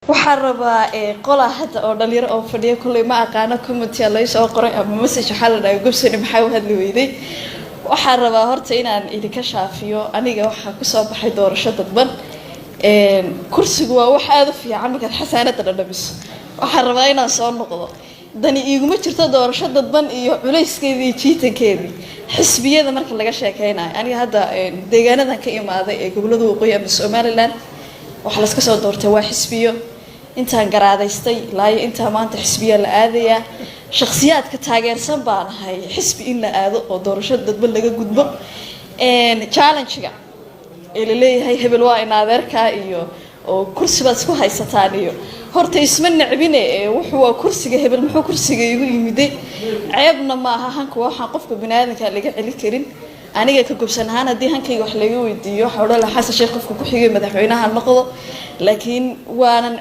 waxaan rabaa qola hadda oo dhalinyaro oo fadhiyo kulay ma aqaano committee la soo qoray ama message waxa la dhahay gobsani maxay u hadli weyday waxaan rabaa horta inaan idinka shaafiyo aniga waxa ku soo baxay doorasho dadban kursigu waa wax aad u fiican marka xasaanada dhadhabiso waxaan rabaa inaan soo noqdo dani iguma jirto doorasho dadban iyo culeyskeedii jiitankeedii xisbiyada marka laga sheekeynayo aniga hadda deegaanadan ka imaaday ee gobolada waqooyi ama Somaliland waxa la iska soo doortay waa xisbiyo intaan garaadaystay ilaa inta maanta xisbiya la aadaya shakhsiyaadka taageersan baan ahay xisbi in la aado oo doorasho dadban laga gudbo challenge-ga ee leeyahay hebel waa in adeerka iyo oo kursi baad isku haysataan iyo horta isma nacbine wuxuu waa kursiga hebel muxuu kursiga igu yimiday ceebna ma aha hanku waxaan qofka bini'aadanka laga celin karin aniga ka gobsan ahaan hadii hankayga wax laga weydiiyo waxa la xasan sheekh qofka ku xigay madaxweynaha noqdo laakiin waanan